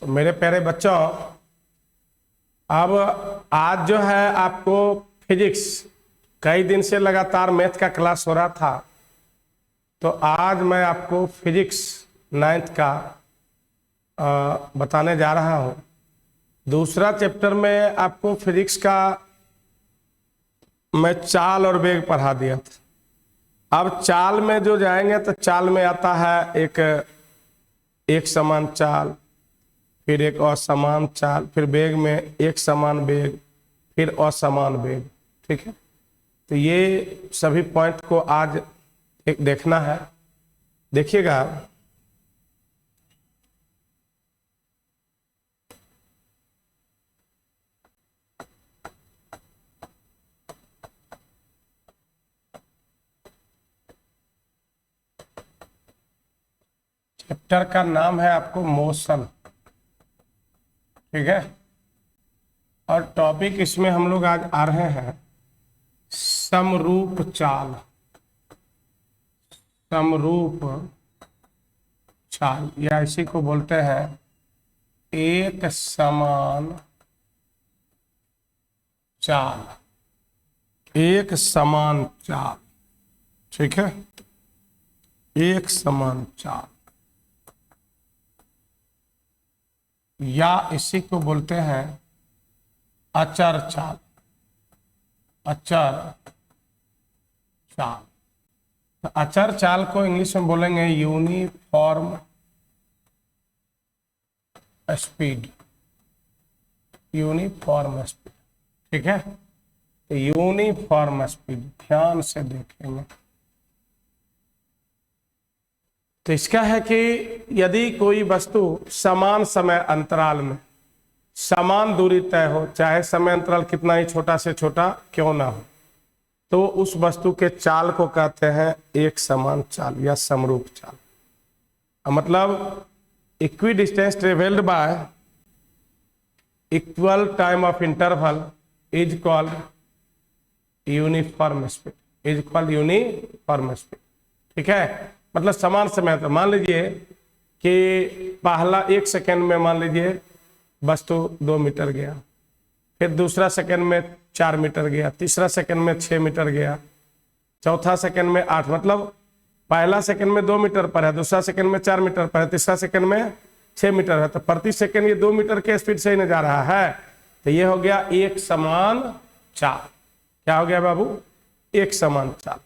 तो मेरे प्यारे बच्चों, अब आज जो है आपको फिजिक्स, कई दिन से लगातार मैथ का क्लास हो रहा था, तो आज मैं आपको फिजिक्स 9th का बताने जा रहा हूँ। दूसरा चैप्टर में आपको फिजिक्स का मैं चाल और वेग पढ़ा दिया था। अब चाल में जो जाएंगे तो चाल में आता है एक समान चाल, फिर एक असमान चाल, फिर वेग में एक समान वेग, फिर असमान वेग। ठीक है, तो ये सभी पॉइंट को आज एक देखना है। देखिएगा, चैप्टर का नाम है आपको मोशन। ठीक है, और टॉपिक इसमें हम लोग आज आ रहे हैं समरूप चाल। समरूप चाल या इसी को बोलते हैं एक समान चाल। एक समान चाल, ठीक है, एक समान चाल या इसी को बोलते हैं अचर चाल। अचर चाल, तो अचर चाल को इंग्लिश में बोलेंगे यूनिफॉर्म स्पीड। यूनिफॉर्म स्पीड, ठीक है, तो यूनिफॉर्म स्पीड ध्यान से देखेंगे तो इसका है कि यदि कोई वस्तु समान समय अंतराल में समान दूरी तय हो, चाहे समय अंतराल कितना ही छोटा से छोटा क्यों ना हो, तो उस वस्तु के चाल को कहते हैं एक समान चाल या समरूप चाल। मतलब equi distance travelled y equal time of interval is called uniform speed. Is called uniform speed, ठीक है। मतलब समान समय, तो मान लीजिए कि पहला 1 सेकेंड में मान लीजिए वस्तु 2 मीटर गया, फिर दूसरा सेकेंड में 4 मीटर गया, तीसरा सेकेंड में 6 मीटर गया, चौथा सेकेंड में 8। मतलब पहला सेकेंड में 2 मीटर पर है, दूसरा सेकेंड में 4 मीटर पर है, तीसरा सेकेंड में 6 मीटर है, तो प्रति सेकेंड ये 2 मीटर के स्पीड से ही जा रहा है। तो ये हो गया एक समान चाल। क्या हो गया बाबू? एक समान चाल।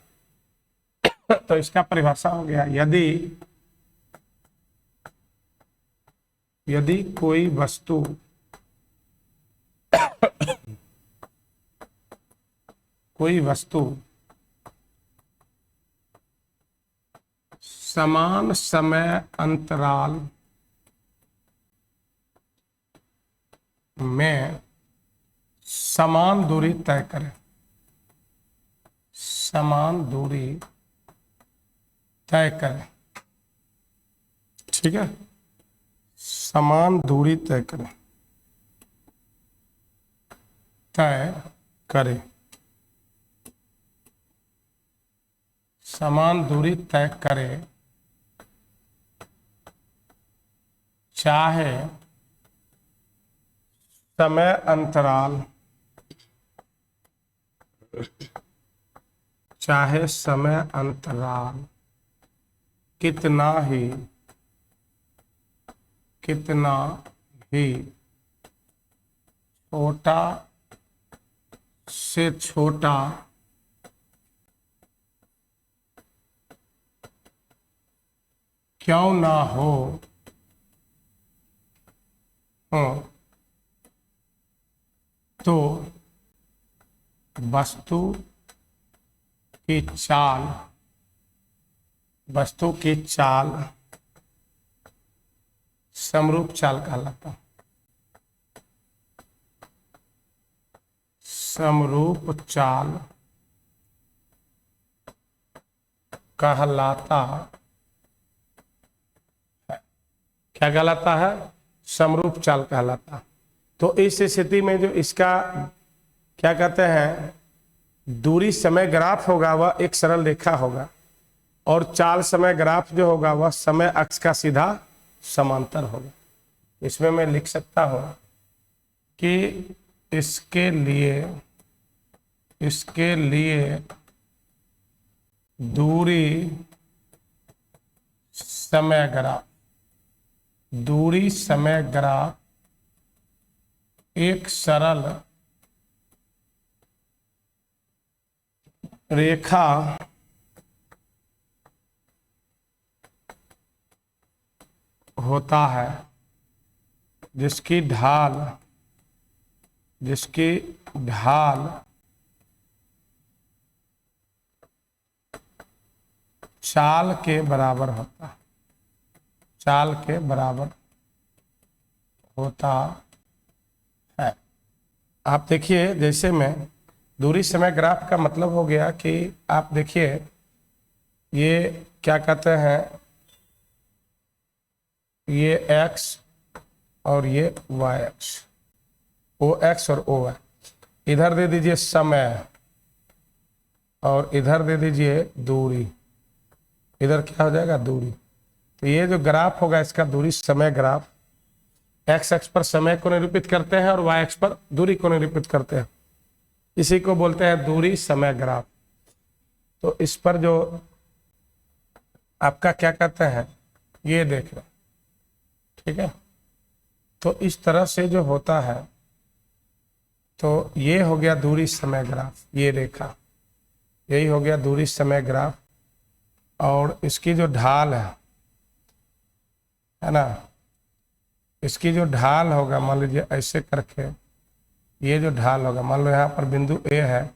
तो इसका परिभाषा हो गया, यदि कोई वस्तु समान समय अंतराल में समान दूरी तय करे, समान दूरी तय करें, ठीक है, समान दूरी तय करें, समान दूरी तय करे, चाहे समय अंतराल कितना ही छोटा से छोटा क्यों ना हो, तो वस्तु की चाल समरूप चाल कहलाता। समरूप चाल कहलाता है। क्या कहलाता है? समरूप चाल कहलाता। तो इस स्थिति में जो इसका क्या कहते हैं, दूरी समय ग्राफ होगा वह एक सरल रेखा होगा, और चाल समय ग्राफ जो होगा वह समय अक्ष का सीधा समांतर होगा। इसमें मैं लिख सकता हूं कि इसके लिए दूरी समय ग्राफ एक सरल रेखा होता है जिसकी ढाल चाल के बराबर होता है। आप देखिए, जैसे मैं दूरी समय ग्राफ का मतलब हो गया कि आप देखिए ये क्या कहते हैं, ये x और ये y, OX और OY, इधर दे दीजिए समय और इधर दे दीजिए दूरी, इधर क्या हो जाएगा दूरी। तो ये जो ग्राफ होगा इसका दूरी समय ग्राफ, x अक्ष पर समय को निरूपित करते हैं और y अक्ष पर दूरी को निरूपित करते हैं, इसी को बोलते हैं दूरी समय ग्राफ। तो इस पर जो आपका क्या कहते हैं ये देख रहे, ठीक है। तो इस तरह से जो होता है, तो ये हो गया दूरी समय ग्राफ, ये रेखा, यही हो गया दूरी समय ग्राफ। और इसकी जो ढाल है ना, इसकी जो ढाल होगा, मान लीजिए ऐसे करके ये जो ढाल होगा, मान लो यहाँ पर बिंदु A है,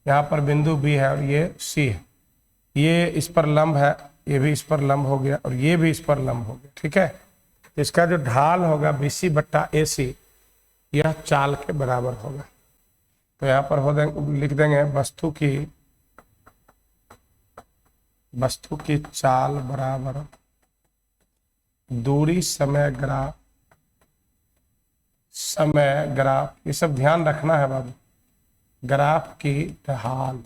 यहाँ पर बिंदु B है और ये C है, ये इस पर लंब है, ये भी इस पर लंब हो गया और ये भी इस पर लंब हो गया, ठीक है। इसका जो ढाल होगा BC बट्टा AC, यह चाल के बराबर होगा। तो यहाँ पर लिख देंगे वस्तु की चाल बराबर दूरी समय ग्राफ, ये सब ध्यान रखना है बाबू, ग्राफ की ढाल।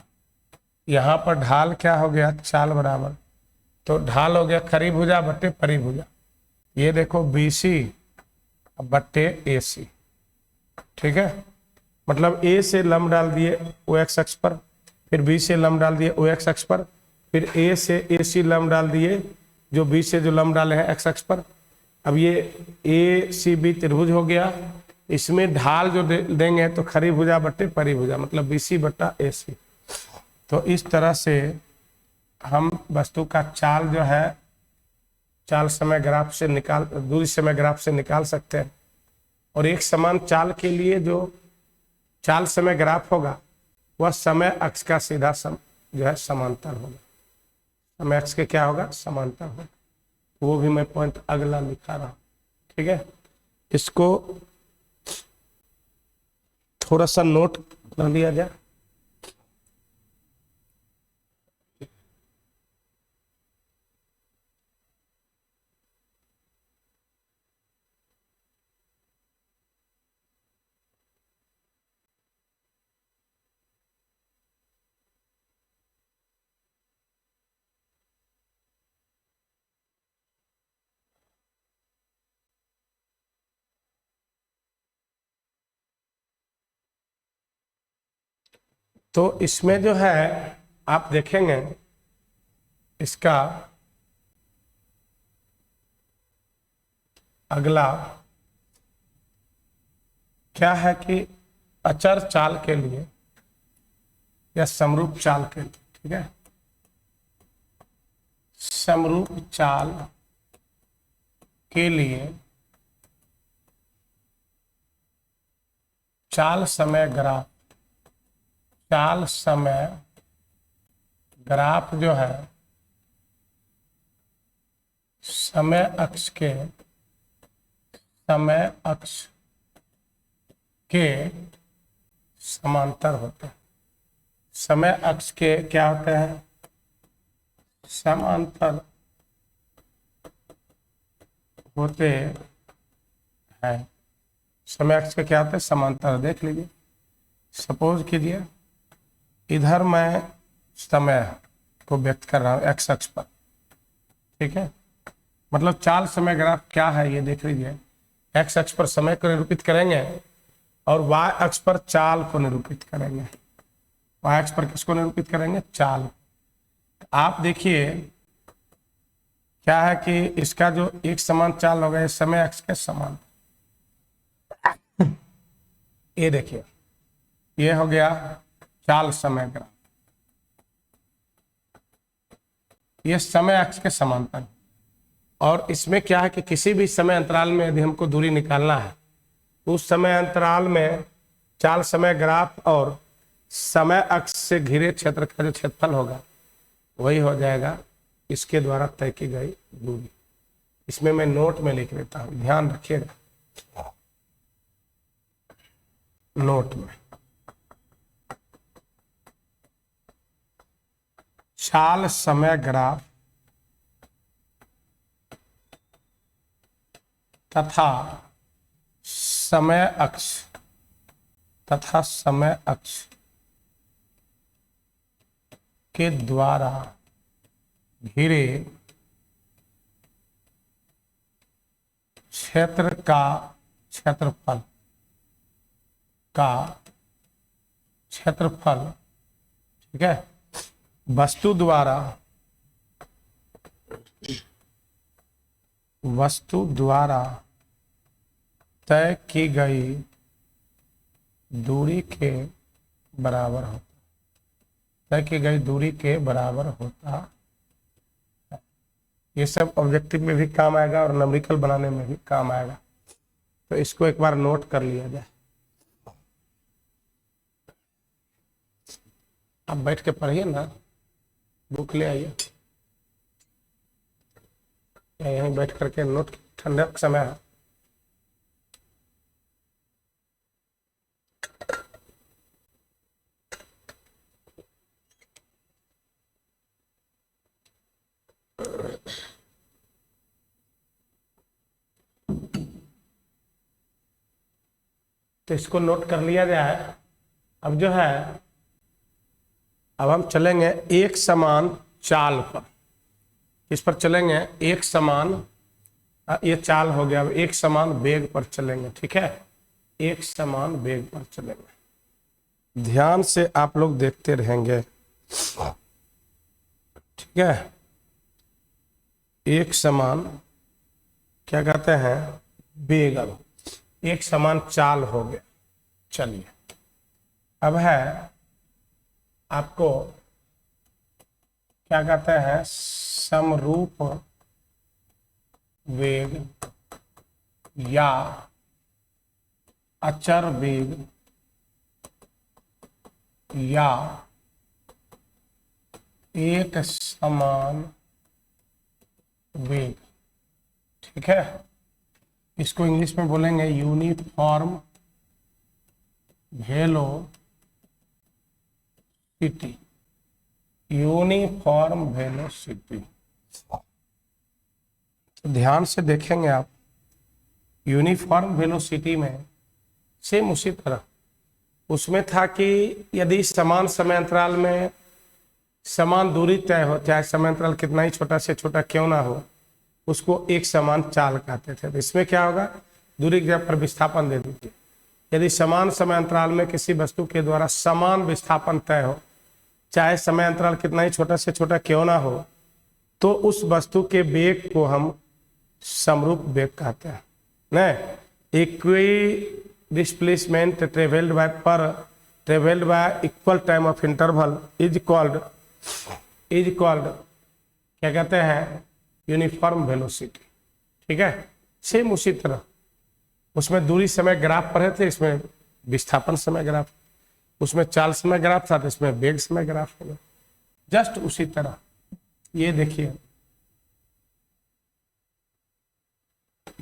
यहाँ पर ढाल क्या हो गया, चाल बराबर, तो ढाल हो गया खरी भुजा बट्टे परिभुजा। ये देखो BC बट्टे AC, ठीक है। मतलब A से लंब डाल दिए OX अक्ष पर, फिर B से लंब डाल दिए OX अक्ष पर, फिर A से AC लंब डाल दिए, जो B से जो लंब डाले हैं X अक्ष पर। अब ये ACB त्रिभुज हो गया, इसमें ढाल जो देंगे तो खरी भुजा बट्टे परिभुजा, मतलब BC बट्टा AC। तो इस तरह से हम वस्तु का चाल जो है चाल समय ग्राफ से दूरी समय ग्राफ से निकाल सकते हैं। और एक समान चाल के लिए जो चाल समय ग्राफ होगा वह समय अक्ष का सीधा जो है समांतर होगा, समय अक्ष के क्या होगा, समांतर होगा। वो भी मैं पॉइंट अगला लिखा रहा हूं, ठीक है। इसको थोड़ा सा नोट कर लिया जाए। तो इसमें जो है आप देखेंगे इसका अगला क्या है कि अचर चाल के लिए या समरूप चाल के लिए, ठीक है, समरूप चाल के लिए चाल समय ग्राफ जो है समय अक्ष के समांतर होते हैं। समय अक्ष के क्या होते हैं, समांतर होते हैं। समय अक्ष के क्या होते हैं, समांतर। देख लीजिए, सपोज कीजिए इधर मैं समय को व्यक्त कर रहा हूं एक्स अक्ष पर, ठीक है। मतलब चाल समय ग्राफ क्या है ये देख लीजिए। एक्स अक्ष पर समय को निरूपित करेंगे और वाई अक्ष पर चाल को निरूपित करेंगे। वाई अक्ष पर किसको निरूपित करेंगे? चाल। आप देखिए क्या है कि इसका जो एक समान चाल होगा, समय अक्ष के समान। ये देखिए, ये हो गया चाल समय ग्राफ, ये समय अक्ष के समांतर। और इसमें क्या है कि किसी भी समय अंतराल में यदि हमको दूरी निकालना है तो उस समय अंतराल में चाल समय ग्राफ और समय अक्ष से घिरे क्षेत्र का जो क्षेत्रफल होगा वही हो जाएगा इसके द्वारा तय की गई दूरी। इसमें मैं नोट में लिख लेता हूं, ध्यान रखिएगा। नोट में चाल समय ग्राफ तथा समय अक्ष के द्वारा घिरे क्षेत्र का क्षेत्रफल ठीक है, वस्तु द्वारा तय की गई दूरी के बराबर होता, तय की गई दूरी के बराबर होता है। ये सब ऑब्जेक्टिव में भी काम आएगा और न्यूमेरिकल बनाने में भी काम आएगा, तो इसको एक बार नोट कर लिया जाए। आप बैठ के पढ़िए ना, बुक ले आइए या यहीं बैठ करके नोट, ठंडा का समय है। तो इसको नोट कर लिया जाए। अब जो है, अब हम चलेंगे एक समान चाल पर। इस पर चलेंगे एक समान, ये चाल हो गया। अब एक समान वेग पर चलेंगे, ठीक है, एक समान वेग पर चलेंगे। ध्यान से आप लोग देखते रहेंगे, ठीक है। एक समान क्या कहते हैं? वेग। अब एक समान चाल हो गया। चलिए, अब है आपको क्या कहते हैं? समरूप वेग या अचर वेग या एक समान वेग, ठीक है। इसको इंग्लिश में बोलेंगे यूनिफॉर्म वेलोसिटी। यूनिफॉर्म वेलोसिटी, तो ध्यान से देखेंगे आप। यूनिफॉर्म वेलोसिटी में सेम उसी तरह उसमें था कि यदि समान समय अंतराल में समान दूरी तय हो, चाहे समय अंतराल कितना ही छोटा से छोटा क्यों ना हो, उसको एक समान चाल कहते थे। तो इसमें क्या होगा? दूरी की जगह पर विस्थापन दे दीजिए। यदि समान समय अंतराल में किसी वस्तु के द्वारा समान विस्थापन तय हो, चाहे समय अंतराल कितना ही छोटा से छोटा क्यों ना हो, तो उस वस्तु के वेग को हम समरूप वेग कहते हैं। नहीं, equi displacement travelled y equal time of interval is called क्या कहते हैं? यूनिफॉर्म वेलोसिटी, ठीक है। सेम उसी तरह उसमें दूरी समय ग्राफ पढ़े थे, इसमें विस्थापन समय ग्राफ, उसमें चाल समय ग्राफ था, तो इसमें वेग समय ग्राफ होगा। जस्ट उसी तरह ये देखिए,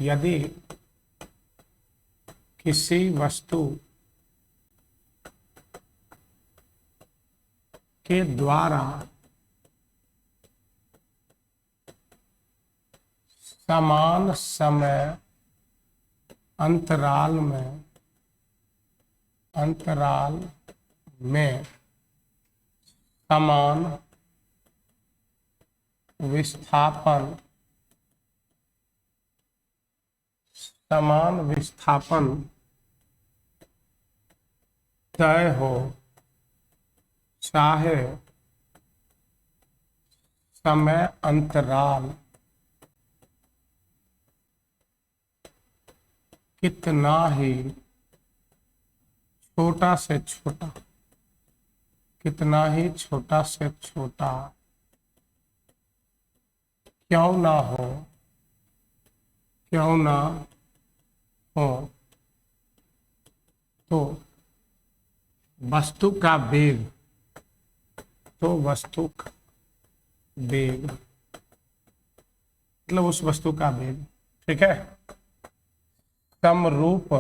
यदि किसी वस्तु के द्वारा समान समय अंतराल में समान विस्थापन समान विस्थापन तय हो, चाहे समय अंतराल कितना ही छोटा से छोटा, कितना ही छोटा से छोटा क्यों ना हो, क्यों ना हो, तो वस्तु का वेग, तो वस्तु का वेग मतलब उस वस्तु का वेग, ठीक है, समरूप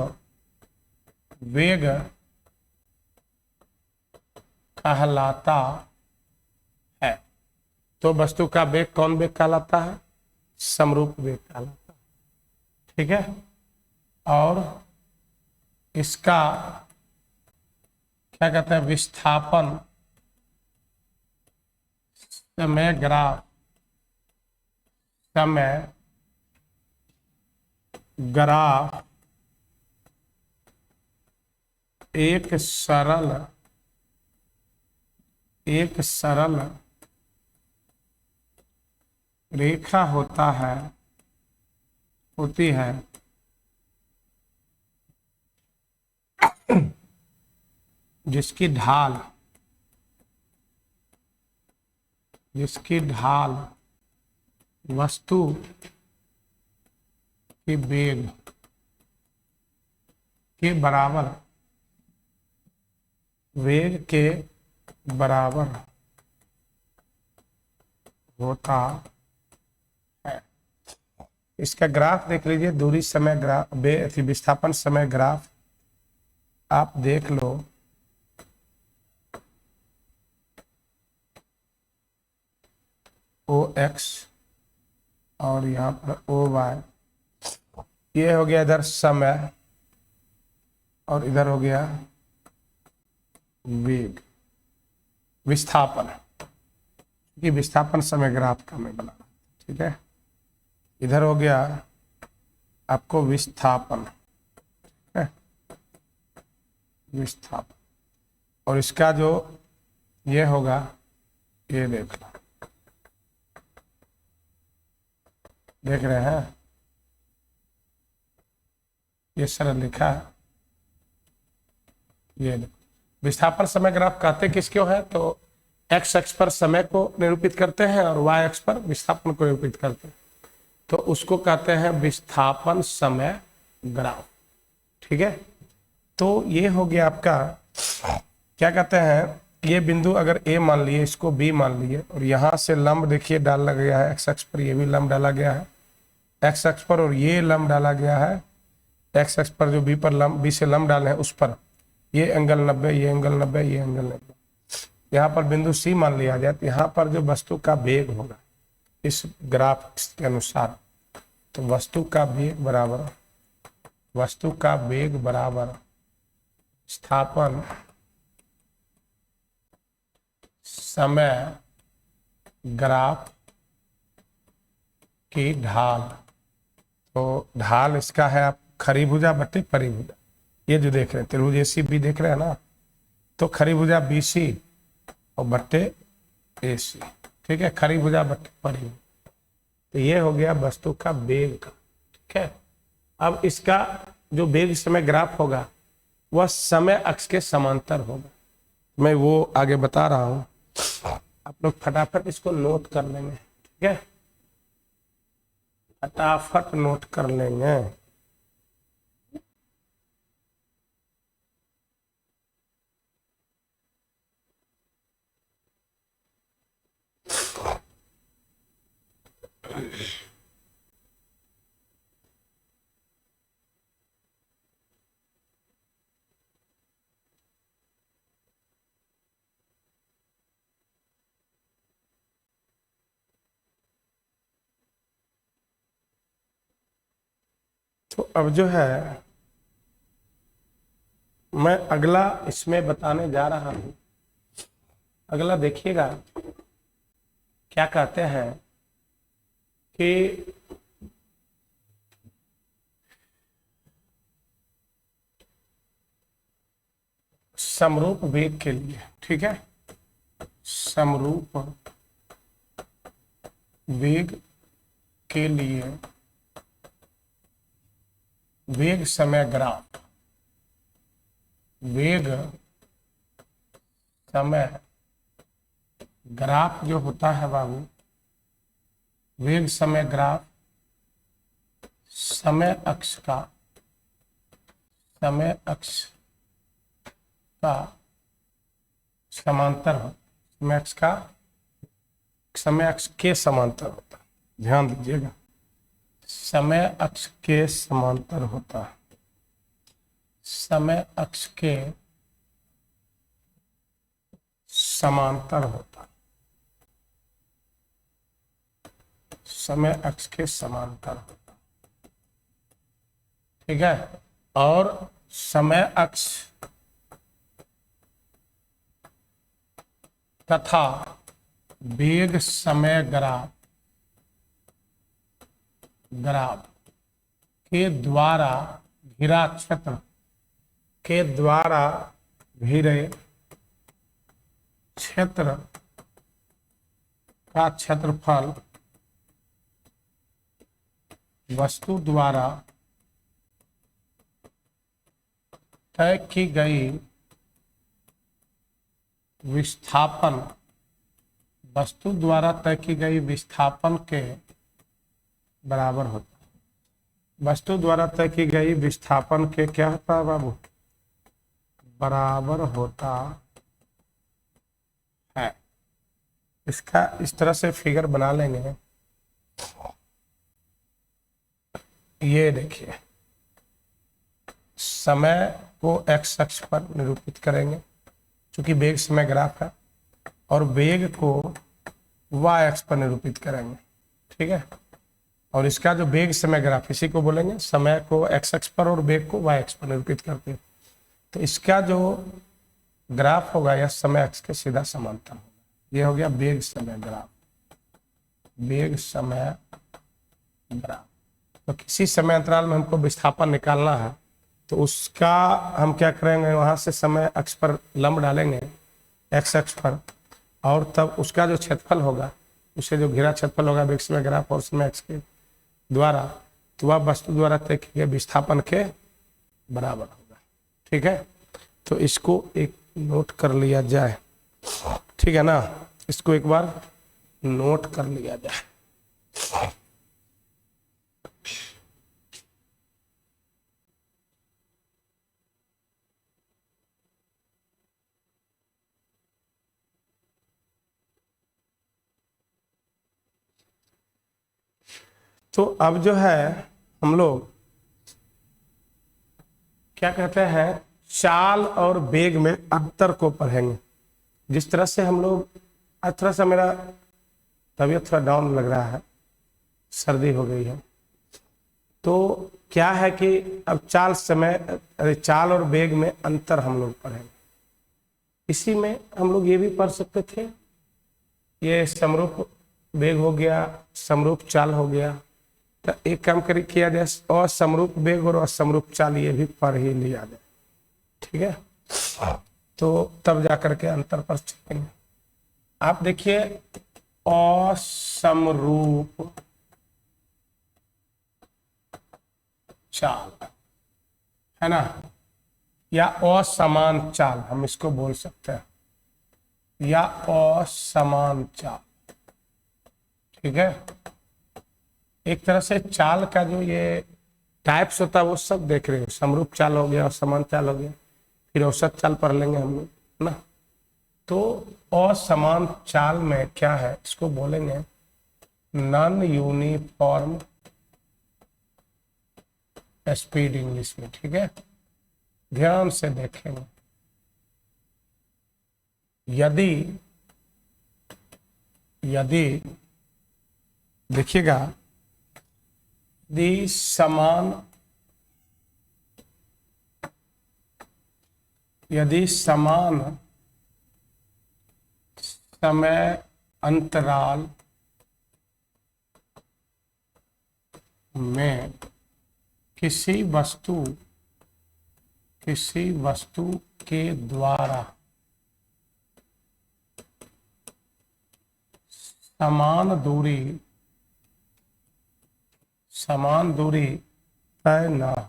वेग कहलाता है। तो वस्तु का वेग कौन वेग कहलाता है? समरूप वेग कहलाता है, ठीक है। और इसका क्या कहते हैं? विस्थापन समय ग्राफ, समय ग्राफ एक सरल रेखा होती है जिसकी ढाल वस्तु के वेग के बराबर, वेग के बराबर होता है। इसका ग्राफ देख लीजिए, दूरी समय ग्राफ, विस्थापन समय ग्राफ आप देख लो। ओ एक्स और यहाँ पर ओ वाई, ये हो गया इधर समय और इधर हो गया वेग, विस्थापन, क्योंकि विस्थापन समय ग्राफ का मैं बना रहा, ठीक है। इधर हो गया आपको विस्थापन, है विस्थापन, और इसका जो ये होगा, ये देख लो, देख रहे हैं, ये सरल लिखा है, ये विस्थापन समय ग्राफ कहते किसको है? तो एक्स अक्ष पर समय को निरूपित करते हैं और वाई अक्ष पर विस्थापन को निरूपित करते हैं, तो उसको कहते हैं विस्थापन समय ग्राफ, ठीक है। तो ये हो गया आपका, क्या कहते हैं, ये बिंदु अगर ए मान लिए, इसको बी मान लिए, और यहाँ से लंब देखिए डाला गया है एक्स अक्ष पर, ये भी लंब डाला गया है एक्स अक्ष पर, और ये लंब डाला गया है एक्स अक्ष पर, जो बी पर लंब, बी से लंब डाले हैं उस पर, ये एंगल 90, ये एंगल 90, ये एंगल 90। यहाँ पर बिंदु सी मान लिया जाए, तो यहाँ पर जो वस्तु का वेग होगा इस ग्राफ के अनुसार, तो वस्तु का वेग बराबर विस्थापन समय ग्राफ की ढाल। तो ढाल इसका है आप खरी भुजा बटे परिभुजा, ये जो देख रहे हैं त्रिभुज एसी बी देख रहे हैं ना, तो खरी भुजा बीसी और बट्टे एसी, ठीक है, खरी भुजा बट्टे परिभुजा। तो ये हो गया वस्तु का वेग का, ठीक है। अब इसका जो वेग समय ग्राफ होगा वह समय अक्ष के समांतर होगा, मैं वो आगे बता रहा हूं, आप लोग फटाफट इसको नोट कर लेंगे, ठीक है, फटाफट नोट कर लेंगे। तो अब जो है मैं अगला इसमें बताने जा रहा हूं, अगला देखिएगा क्या कहते हैं कि समरूप वेग के लिए, ठीक है, समरूप वेग के लिए वेग समय ग्राफ, वेग समय ग्राफ जो होता है बाबू, वेग समय ग्राफ समय अक्ष का समांतर हो, समय अक्ष के समांतर होता है, ध्यान दीजिएगा, समय अक्ष के समांतर होता है, समय अक्ष के समांतर होता है, समय अक्ष के समांतर होता है, ठीक है। और समय अक्ष तथा वेग समय ग्राफ के द्वारा घिरा क्षेत्र के द्वारा घिरे क्षेत्र का क्षेत्रफल वस्तु द्वारा तय की गई विस्थापन, वस्तु द्वारा तय की गई विस्थापन के बराबर होता है। वस्तु द्वारा तय की गई विस्थापन के क्या होता है बाबू, बराबर होता है। इसका इस तरह से फिगर बना लेंगे, ये देखिए, समय को एक्स अक्ष पर निरूपित करेंगे क्योंकि वेग समय ग्राफ है, और वेग को वाई अक्ष पर निरूपित करेंगे, ठीक है। और इसका जो वेग समय ग्राफ, इसी को बोलेंगे, समय को एक्स अक्ष पर और वेग को वाई अक्ष पर निरूपित करते हैं। तो इसका जो ग्राफ होगा यह समय अक्ष के सीधा समांतर होगा। ये हो गया वेग समय ग्राफ, वेग समय ग्राफ। तो किसी समय अंतराल में हमको विस्थापन निकालना है तो उसका हम क्या करेंगे, वहां से समय अक्ष पर लंब डालेंगे एक्स अक्ष पर, और तब उसका जो क्षेत्रफल होगा, उसे जो घिरा क्षेत्रफल होगा वेग समय ग्राफ और समय अक्ष के द्वारा, तो वह वस्तु द्वारा तय किए गए विस्थापन के बराबर होगा, ठीक है। तो इसको एक नोट कर लिया जाए, ठीक है ना, इसको एक बार नोट कर लिया जाए। तो अब जो है हम लोग क्या कहते हैं, चाल और वेग में अंतर को पढ़ेंगे। जिस तरह से हम लोग, आज थोड़ा सा मेरा तबीयत थोड़ा डाउन लग रहा है, सर्दी हो गई है, तो क्या है कि अब चाल और वेग में अंतर हम लोग पढ़ेंगे। इसी में हम लोग ये भी पढ़ सकते थे, ये समरूप वेग हो गया, समरूप चाल हो गया, तो एक काम किया जाए, असमरूप वेग और असमरूप चाल ये भी पढ़ ही लिया जाए, ठीक है। तो तब जाकर के अंतर पर चलेंगे। आप देखिए, असमरूप चाल है ना, या असमान चाल हम इसको बोल सकते हैं, या असमान चाल, ठीक है। एक तरह से चाल का जो ये टाइप्स होता है वो सब देख रहे हो, समरूप चाल हो गया, असमान चाल हो गया, फिर औसत चाल पढ़ लेंगे हम लोग ना। तो असमान चाल में क्या है, इसको बोलेंगे नॉन यूनिफॉर्म स्पीड इंग्लिश में, ठीक है। ध्यान से देखेंगे, यदि देखिएगा, यदि समान समय अंतराल में किसी वस्तु किसी वस्तु के द्वारा समान दूरी तय ना हो,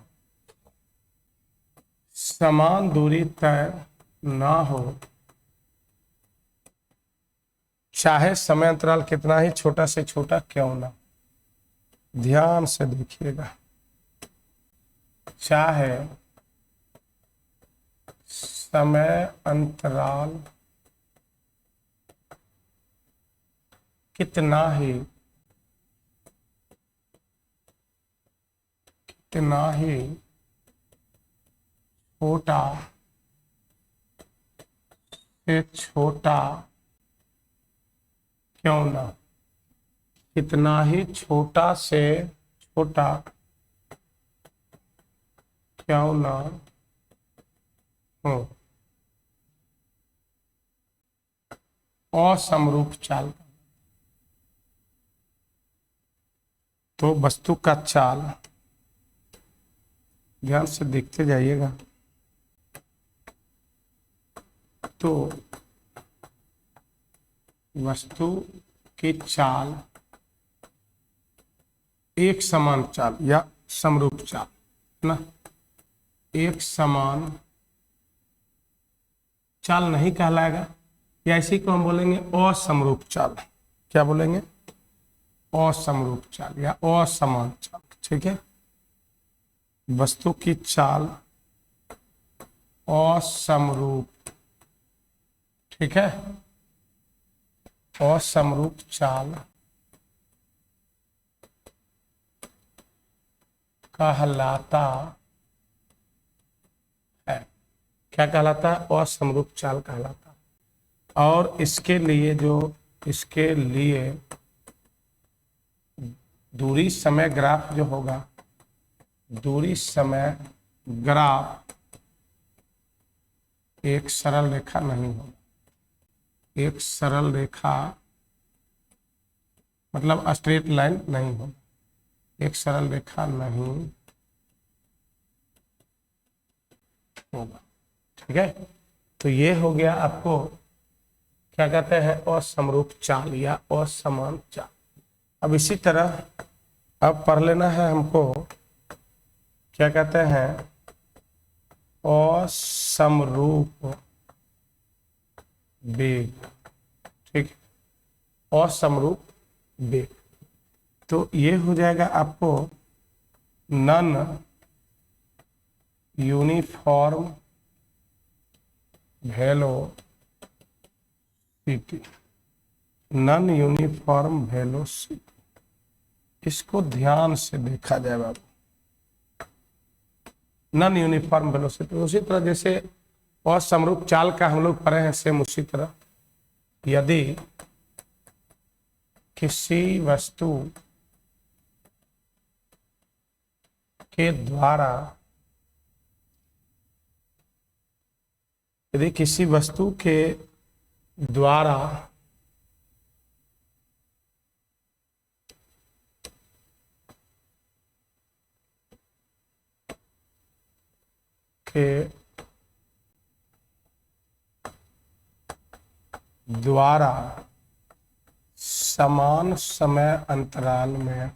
समान दूरी तय ना हो, चाहे समय अंतराल कितना ही छोटा से छोटा क्यों ना। ध्यान से देखिएगा, चाहे समय अंतराल कितना ही छोटा से छोटा क्यों ना, कितना ही छोटा से छोटा क्यों ना हो, असमरूप चाल। तो वस्तु का चाल, ध्यान से देखते जाइएगा, तो वस्तु की चाल एक समान चाल या समरूप चाल ना, एक समान चाल नहीं कहलाएगा, या इसी को हम बोलेंगे असमरूप चाल। क्या बोलेंगे? असमरूप चाल या असमान चाल। ठीक है, वस्तु की चाल असमरूप, ठीक है, असमरूप चाल कहलाता है। क्या कहलाता है? असमरूप चाल कहलाता है। और इसके लिए दूरी समय ग्राफ जो होगा, दूरी समय ग्राफ एक सरल रेखा नहीं होगा। एक सरल रेखा मतलब स्ट्रेट लाइन नहीं होगा, एक सरल रेखा नहीं होगा। ठीक है, तो ये हो गया आपको क्या कहते हैं, असमरूप चाल या असमान चाल। अब इसी तरह अब पढ़ लेना है हमको, क्या कहते हैं, असमरूप वेग। ठीक, असमरूप वेग, तो ये हो जाएगा आपको non uniform velocity, non uniform velocity. इसको ध्यान से देखा जाए बाबू, नॉन यूनिफॉर्म वेलोसिटी। उसी तरह जैसे असमरूप चाल का हम लोग पढ़े हैं, सेम उसी तरह यदि किसी वस्तु के द्वारा, यदि किसी वस्तु के द्वारा समान समय अंतराल में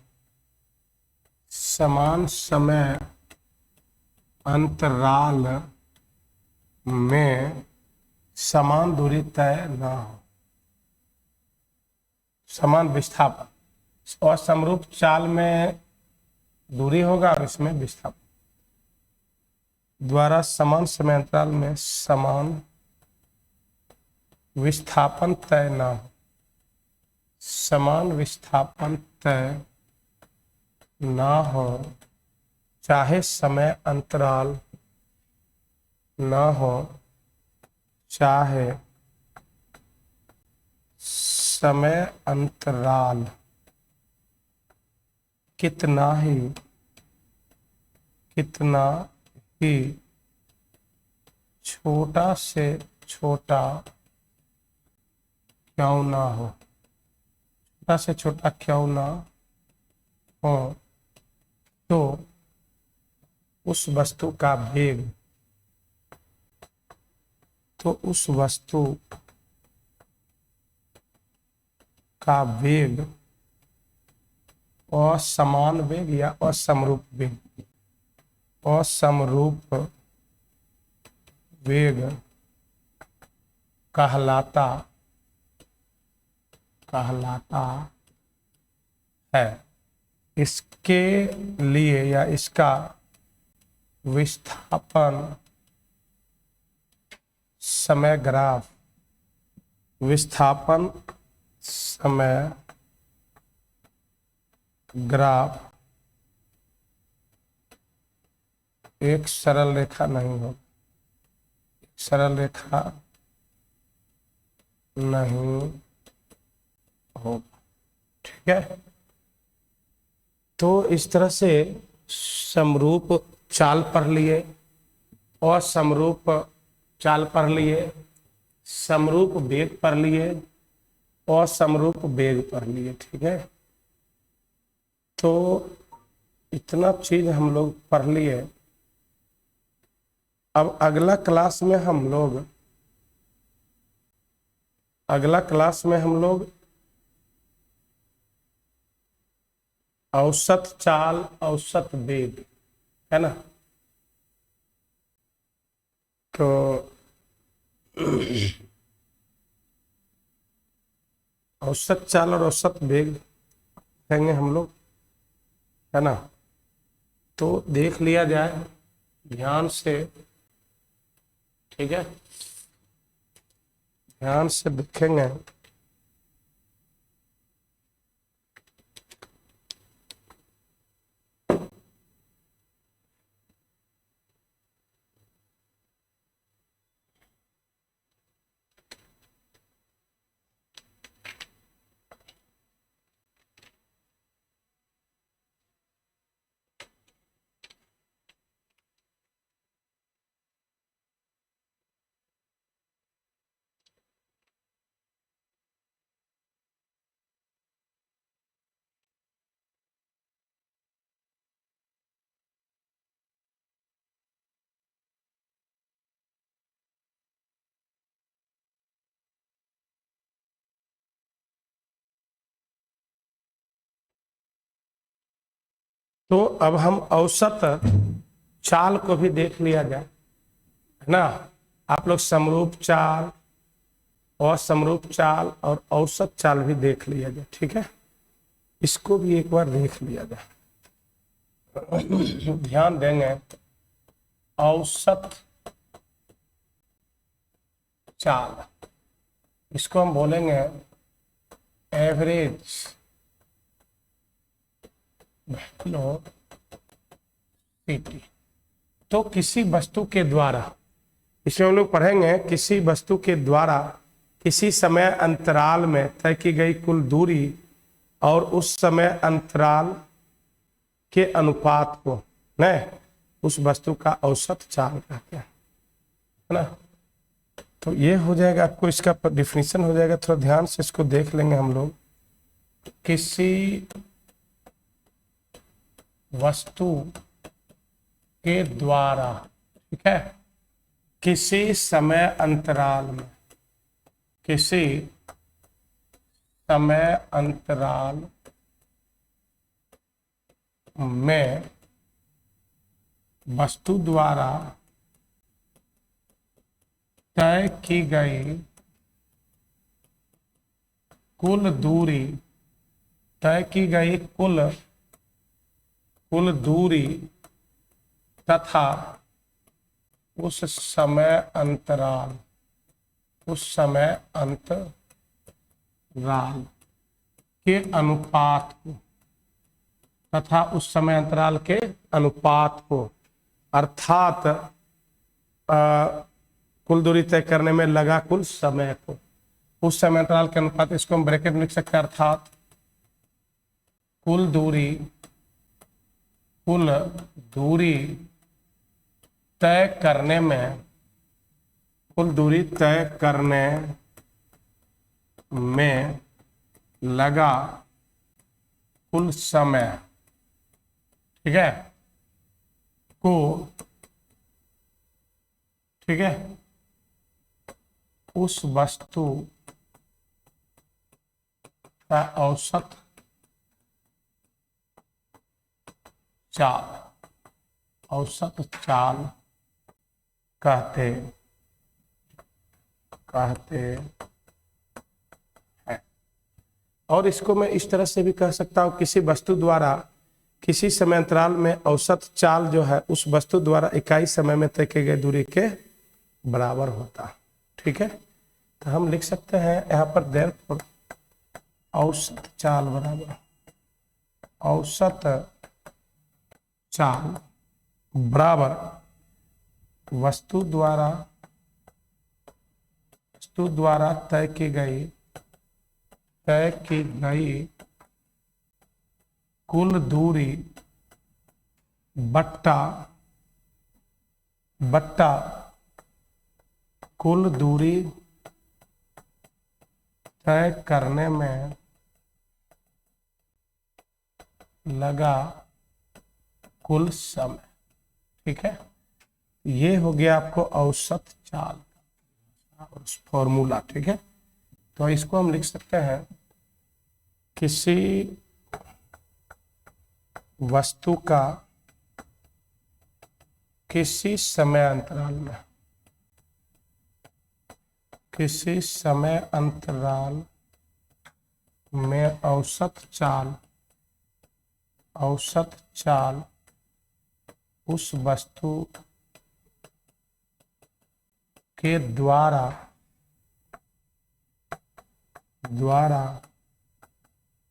समान दूरी तय न हो, समान विस्थापन। और समरूप चाल में दूरी होगा और इसमें विस्थापन, द्वारा समान समय अंतराल में समान विस्थापन तय न हो, समान विस्थापन तय न हो, चाहे समय अंतराल न हो, चाहे समय अंतराल कितना ही छोटा से छोटा क्यों ना हो, छोटा से छोटा क्यों ना हो, तो उस वस्तु का वेग तो उस वस्तु का वेग असमान वेग या असमरूप वेग, असमरूप वेग कहलाता है। इसके लिए या इसका विस्थापन समय ग्राफ, विस्थापन समय ग्राफ एक सरल रेखा नहीं होगा, सरल रेखा नहीं होगा। ठीक है, तो इस तरह से समरूप चाल पढ़ लिए, असमरूप चाल पढ़ लिए, समरूप वेग पढ़ लिए, असमरूप वेग पढ़ लिए। ठीक है, तो इतना चीज हम लोग पढ़ लिए। अब अगला क्लास में हम लोग औसत चाल, औसत वेग, है ना। तो औसत चाल और औसत वेग कहेंगे हम लोग, है ना। तो देख लिया जाए ध्यान से। ठीक है, ध्यान से देखेंगे। तो अब हम औसत चाल को भी देख लिया जाए, है ना। आप लोग समरूप चाल, असमरूप चाल और औसत चाल भी देख लिया जाए। ठीक है, इसको भी एक बार देख लिया जाए। ध्यान देंगे, औसत चाल, इसको हम बोलेंगे एवरेज वेलोसिटी। तो किसी वस्तु के द्वारा, इसमें हम लोग पढ़ेंगे किसी वस्तु के द्वारा किसी समय अंतराल में तय की गई कुल दूरी और उस समय अंतराल के अनुपात को न उस वस्तु का औसत चाल कहते हैं, है ना। तो ये हो जाएगा, आपको इसका डिफिनीशन हो जाएगा। थोड़ा ध्यान से इसको देख लेंगे हम लोग। किसी वस्तु के द्वारा, ठीक है, किसी समय अंतराल में, किसी समय अंतराल में वस्तु द्वारा तय की गई कुल दूरी, तय की गई कुल दूरी तथा उस समय अंतराल के अनुपात को, तथा उस समय अंतराल के अनुपात को, अर्थात कुल दूरी तय करने में लगा कुल समय को, उस समय अंतराल के अनुपात, इसको हम ब्रैकेट में लिख सकते हैं। अर्थात कुल दूरी तय करने में, कुल दूरी तय करने में लगा कुल समय, ठीक है, को, ठीक है, उस वस्तु का औसत चाल, औसत चाल कहते हैं। और इसको मैं इस तरह से भी कह सकता हूं, किसी वस्तु द्वारा किसी समय अंतराल में औसत चाल जो है उस वस्तु द्वारा इकाई समय में तय की गई दूरी के बराबर होता। ठीक है, तो हम लिख सकते हैं यहाँ पर देयरफॉर औसत चाल बराबर औसत चाल बराबर वस्तु द्वारा तय की गई कुल दूरी बट्टा कुल दूरी तय करने में लगा कुल समय। ठीक है, ये हो गया आपको औसत चाल और फॉर्मूला। ठीक है, तो इसको हम लिख सकते हैं किसी वस्तु का किसी समय अंतराल में औसत चाल उस वस्तु के द्वारा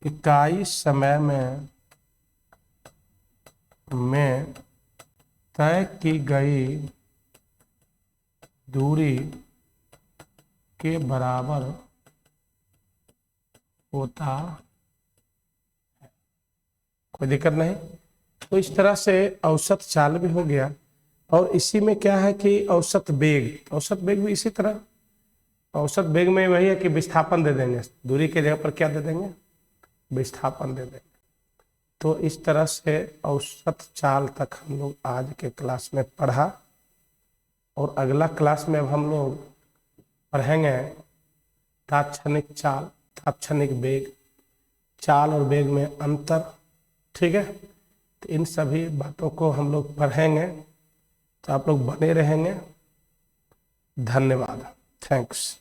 इकाई समय में तय की गई दूरी के बराबर होता है। कोई दिक्कत नहीं। तो इस तरह से औसत चाल भी हो गया। और इसी में क्या है कि औसत बेग भी इसी तरह। औसत बेग में वही है कि विस्थापन दे देंगे, दूरी के जगह पर क्या दे देंगे, विस्थापन दे देंगे। तो इस तरह से औसत चाल तक हम लोग आज के क्लास में पढ़ा। और अगला क्लास में अब हम लोग पढ़ेंगे तात्क्षणिक चाल, तात्क्षणिक वेग, चाल और वेग में अंतर। ठीक है, तो इन सभी बातों को हम लोग पढ़ेंगे। तो आप लोग बने रहेंगे। धन्यवाद। थैंक्स।